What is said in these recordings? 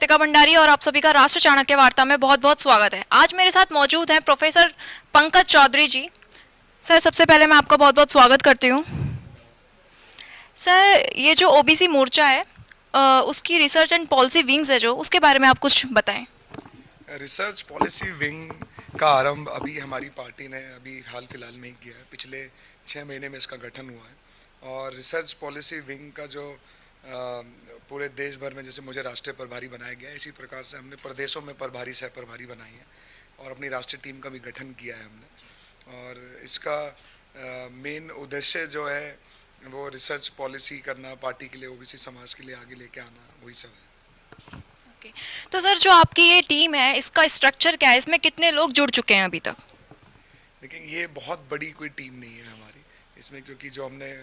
कृतिका भंडारी और आप सभी का राष्ट्र चाणक्य वार्ता में बहुत बहुत स्वागत है। आज मेरे साथ मौजूद हैं प्रोफेसर पंकज चौधरी जी। सर, सबसे पहले मैं आपका बहुत बहुत स्वागत करती हूँ। सर, ये जो ओबीसी मोर्चा है उसकी रिसर्च एंड पॉलिसी विंग्स है जो, उसके बारे में आप कुछ बताएं। रिसर्च पॉलिसी विंग का आरंभ अभी हमारी पार्टी ने अभी हाल फिलहाल में ही किया है। पिछले 6 महीने में इसका गठन हुआ है और रिसर्च पॉलिसी विंग का जो पूरे देश भर में जैसे मुझे राष्ट्रीय प्रभारी बनाया गया है, इसी प्रकार से हमने प्रदेशों में प्रभारी सह प्रभारी बनाई है और अपनी राष्ट्रीय टीम का भी गठन किया है हमने। और इसका मेन उद्देश्य जो है वो रिसर्च पॉलिसी करना, पार्टी के लिए, ओबीसी समाज के लिए आगे लेके आना, वही सब है। ओके। तो सर, जो आपकी ये टीम है इसका स्ट्रक्चर क्या है, इसमें कितने लोग जुड़ चुके हैं अभी तक? लेकिन ये बहुत बड़ी कोई टीम नहीं है हमारी इसमें, क्योंकि जो हमने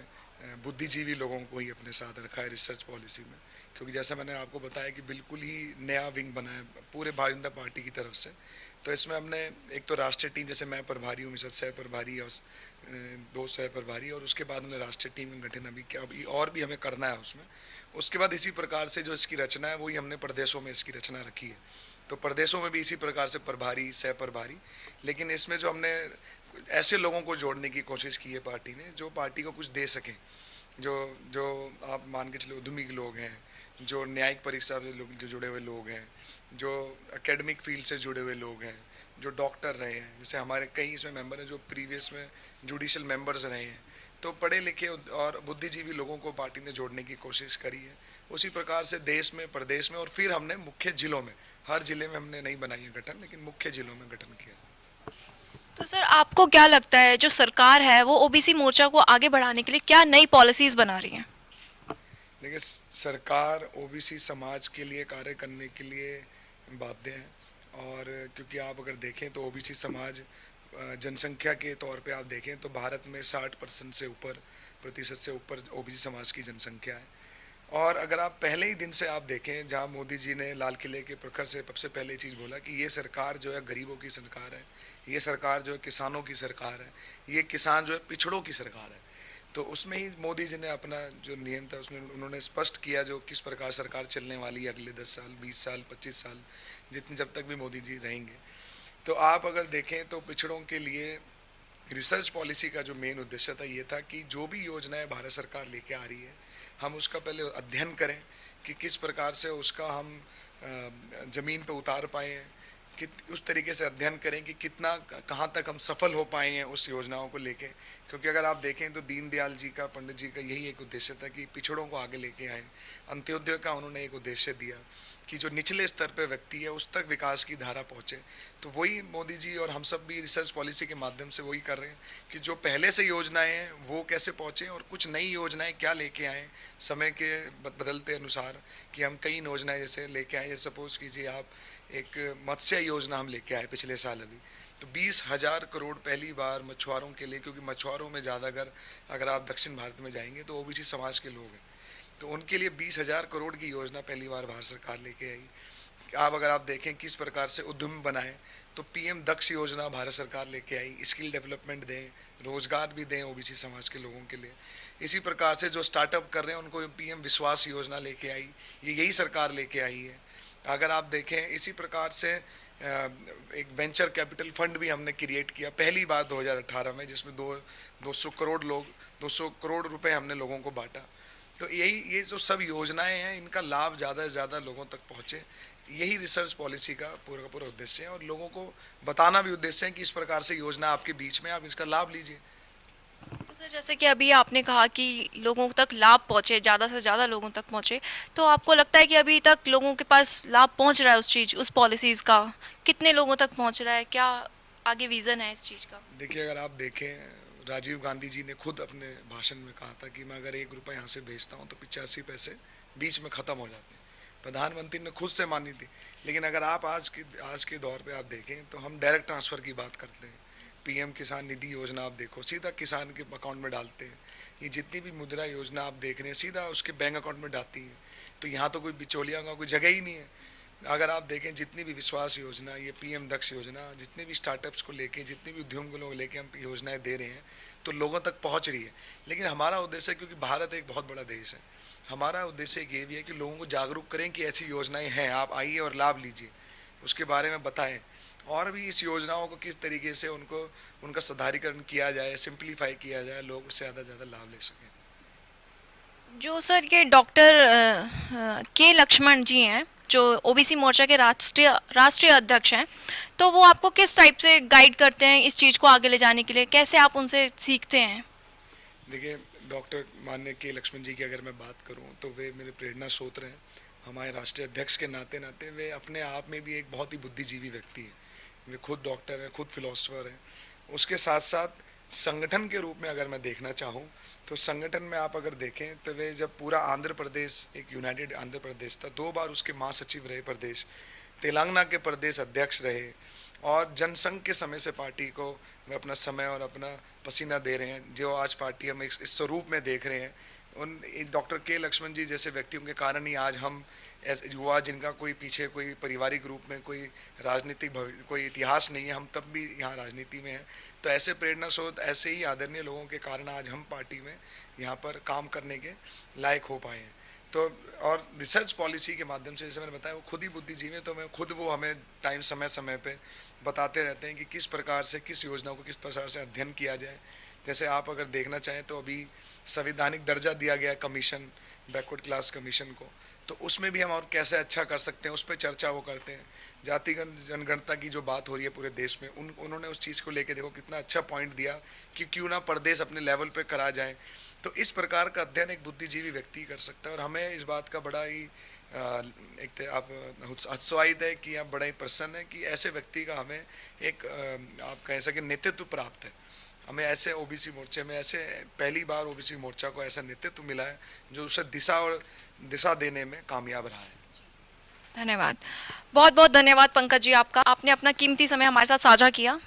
बुद्धिजीवी लोगों को ही अपने साथ रखा है रिसर्च पॉलिसी में, क्योंकि जैसा मैंने आपको बताया कि बिल्कुल ही नया विंग बना है पूरे भारतीय जनता पार्टी की तरफ से। तो इसमें हमने एक तो राष्ट्रीय टीम, जैसे मैं प्रभारी हूँ, मेरे साथ सह प्रभारी और 2 सह प्रभारी, और उसके बाद हमने राष्ट्रीय टीम का गठन अभी और भी हमें करना है उसमें। उसके बाद इसी प्रकार से जो इसकी रचना है वही हमने प्रदेशों में इसकी रचना रखी है। तो प्रदेशों में भी इसी प्रकार से प्रभारी, सह प्रभारी, लेकिन इसमें जो हमने ऐसे लोगों को जोड़ने की कोशिश की है पार्टी ने जो पार्टी को कुछ दे सकें, जो जो आप मान के चलो उद्यमी के लोग हैं, जो न्यायिक परीक्षा से लोग जो जुड़े हुए लोग हैं, जो एकेडमिक फील्ड से जुड़े हुए लोग हैं, जो डॉक्टर रहे हैं, जैसे हमारे कई इसमें मेंबर हैं जो प्रीवियस में जुडिशल मेंबर्स रहे हैं। तो पढ़े लिखे और बुद्धिजीवी लोगों को पार्टी ने जोड़ने की कोशिश करी है। उसी प्रकार से देश में, प्रदेश में, और फिर हमने मुख्य जिलों में, हर जिले में हमने नहीं बनाई है गठन, लेकिन मुख्य जिलों में गठन किया। तो सर, आपको क्या लगता है जो सरकार है वो ओबीसी मोर्चा को आगे बढ़ाने के लिए क्या नई पॉलिसीज बना रही है? देखिए, सरकार ओबीसी समाज के लिए कार्य करने के लिए बाध्य है। और क्योंकि आप अगर देखें तो ओबीसी समाज जनसंख्या के तौर पे आप देखें तो भारत में 60% से ऊपर, प्रतिशत से ऊपर ओबीसी समाज की जनसंख्या है। और अगर आप पहले ही दिन से आप देखें, जहां मोदी जी ने लाल किले के प्रखर से सबसे पहले चीज़ बोला कि ये सरकार जो है गरीबों की सरकार है, ये सरकार जो है किसानों की सरकार है, ये किसान जो है पिछड़ों की सरकार है। तो उसमें ही मोदी जी ने अपना जो नियम था उसमें उन्होंने स्पष्ट किया जो किस प्रकार सरकार चलने वाली है अगले 10 साल, 20 साल, 25 साल, जितने जब तक भी मोदी जी रहेंगे। तो आप अगर देखें तो पिछड़ों के लिए रिसर्च पॉलिसी का जो मेन उद्देश्य था ये था कि जो भी योजनाएं भारत सरकार लेके आ रही है हम उसका पहले अध्ययन करें कि किस प्रकार से उसका हम ज़मीन पे उतार पाए हैं, कि उस तरीके से अध्ययन करें कि कितना कहाँ तक हम सफल हो पाए हैं उस योजनाओं को लेके। क्योंकि अगर आप देखें तो दीनदयाल जी का, पंडित जी का यही एक उद्देश्य था कि पिछड़ों को आगे लेके आए। अंत्योदय का उन्होंने एक उद्देश्य दिया कि जो निचले स्तर पे व्यक्ति है उस तक विकास की धारा पहुँचे। तो वही मोदी जी और हम सब भी रिसर्च पॉलिसी के माध्यम से वही कर रहे हैं कि जो पहले से योजनाएं हैं वो कैसे पहुँचे और कुछ नई योजनाएं क्या लेके आए समय के बदलते अनुसार। कि हम कई योजनाएं जैसे लेके आए, सपोज़ कीजिए आप एक मत्स्य योजना हम लेके आए पिछले साल अभी, तो 20,000 करोड़ पहली बार मछुआरों के लिए, क्योंकि मछुआरों में ज़्यादा अगर आप दक्षिण भारत में जाएंगे तो ओबीसी समाज के लोग हैं, तो उनके लिए 20,000 करोड़ की योजना पहली बार भारत सरकार लेके आई। आप अगर आप देखें किस प्रकार से उद्यम बनाए, तो पीएम दक्ष योजना भारत सरकार लेके आई, स्किल डेवलपमेंट दें, रोजगार भी दें ओबीसी समाज के लोगों के लिए। इसी प्रकार से जो स्टार्टअप कर रहे हैं उनको पीएम विश्वास योजना लेके आई, ये यही सरकार लेके आई है। अगर आप देखें इसी प्रकार से एक वेंचर कैपिटल फंड भी हमने क्रिएट किया पहली बार 2018 में, जिसमें 200 करोड़ रुपए हमने लोगों को बांटा। तो ये जो सब योजनाएं हैं इनका लाभ ज़्यादा से ज़्यादा लोगों तक पहुँचे, यही रिसर्च पॉलिसी का पूरा उद्देश्य है। और लोगों को बताना भी उद्देश्य है कि इस प्रकार से योजना आपके बीच में, आप इसका लाभ लीजिए। तो सर, जैसे कि अभी आपने कहा कि लोगों तक लाभ पहुँचे, ज़्यादा से ज़्यादा लोगों तक पहुँचे, तो आपको लगता है कि अभी तक लोगों के पास लाभ पहुँच रहा है उस पॉलिसीज़ का? कितने लोगों तक पहुँच रहा है? क्या आगे विज़न है इस चीज़ का? देखिए, अगर आप देखें, राजीव गांधी जी ने खुद अपने भाषण में कहा था कि मैं अगर 1 रुपये यहाँ से भेजता हूँ तो 85 पैसे बीच में ख़त्म हो जाते हैं। प्रधानमंत्री ने खुद से मानी थी। लेकिन अगर आप आज के दौर पे आप देखें तो हम डायरेक्ट ट्रांसफ़र की बात करते हैं। पीएम किसान निधि योजना आप देखो, सीधा किसान के अकाउंट में डालते हैं। ये जितनी भी मुद्रा योजना आप देख रहे हैं सीधा उसके बैंक अकाउंट में डालती हैं। तो यहाँ तो कोई बिचौलिया का कोई जगह ही नहीं है। अगर आप देखें जितनी भी विश्वास योजना, ये पीएम दक्ष योजना, जितने भी स्टार्टअप्स को लेके, जितने भी उद्यमों को लेके हम योजनाएं दे रहे हैं तो लोगों तक पहुंच रही है। लेकिन हमारा उद्देश्य, क्योंकि भारत एक बहुत बड़ा देश है, हमारा उद्देश्य एक ये भी है कि लोगों को जागरूक करें कि ऐसी योजनाएं हैं, आप आइए और लाभ लीजिए, उसके बारे में बताएं, और भी इस योजनाओं को किस तरीके से उनको उनका सुधारीकरण किया जाए, सिंप्लीफाई किया जाए, लोग उससे ज़्यादा से ज़्यादा लाभ ले सकें। जो सर ये डॉक्टर के लक्ष्मण जी हैं, जो ओबीसी मोर्चा के राष्ट्रीय राष्ट्रीय अध्यक्ष हैं, तो वो आपको किस टाइप से गाइड करते हैं इस चीज़ को आगे ले जाने के लिए? कैसे आप उनसे सीखते हैं? देखिए, डॉक्टर माननीय के लक्ष्मण जी की अगर मैं बात करूं तो वे मेरे प्रेरणा स्रोत हैं। हमारे राष्ट्रीय अध्यक्ष के नाते नाते वे अपने आप में भी एक बहुत ही बुद्धिजीवी व्यक्ति हैं। वे खुद डॉक्टर हैं, खुद फिलोसफर हैं। उसके साथ साथ संगठन के रूप में अगर मैं देखना चाहूँ तो संगठन में आप अगर देखें तो वे जब पूरा आंध्र प्रदेश एक यूनाइटेड आंध्र प्रदेश था, 2 बार उसके महासचिव रहे प्रदेश, तेलंगाना के प्रदेश अध्यक्ष रहे, और जनसंघ के समय से पार्टी को वे अपना समय और अपना पसीना दे रहे हैं, जो आज पार्टी हम इस स्वरूप में देख रहे हैं। उन डॉक्टर के लक्ष्मण जी जैसे व्यक्तियों के कारण ही आज हम ऐसे युवा, जिनका कोई पीछे कोई पारिवारिक रूप में कोई राजनीतिक कोई इतिहास नहीं है, हम तब भी यहाँ राजनीति में हैं। तो ऐसे प्रेरणा स्रोत, ऐसे ही आदरणीय लोगों के कारण आज हम पार्टी में यहाँ पर काम करने के लायक हो पाए हैं। तो और रिसर्च पॉलिसी के माध्यम से, जैसे मैंने बताया, वो खुद ही बुद्धिजीवी हैं, तो मैं खुद वो हमें टाइम समय समय पे बताते रहते हैं कि किस प्रकार से किस योजना को किस प्रकार से अध्ययन किया जाए। जैसे आप अगर देखना चाहें तो अभी संवैधानिक दर्जा दिया गया है कमीशन, बैकवर्ड क्लास कमीशन को, तो उसमें भी हम और कैसे अच्छा कर सकते हैं उस पर चर्चा वो करते हैं। जातिगत जनगणना की जो बात हो रही है पूरे देश में, उन्होंने उस चीज़ को लेके देखो कितना अच्छा पॉइंट दिया कि क्यों ना प्रदेश अपने लेवल पे करा जाए। तो इस प्रकार का अध्ययन एक बुद्धिजीवी व्यक्ति कर सकता है, और हमें इस बात का बड़ा ही एक तो आप हत्साहित है कि आप बड़ा ही प्रसन्न है कि ऐसे व्यक्ति का हमें एक आप कह सकें नेतृत्व प्राप्त है। हमें ऐसे ओबीसी मोर्चे में, ऐसे पहली बार ओबीसी मोर्चा को ऐसा नेतृत्व मिला है जो उसे दिशा देने में कामयाब रहा है। धन्यवाद। बहुत बहुत धन्यवाद पंकज जी आपका, आपने अपना कीमती समय हमारे साथ साझा किया।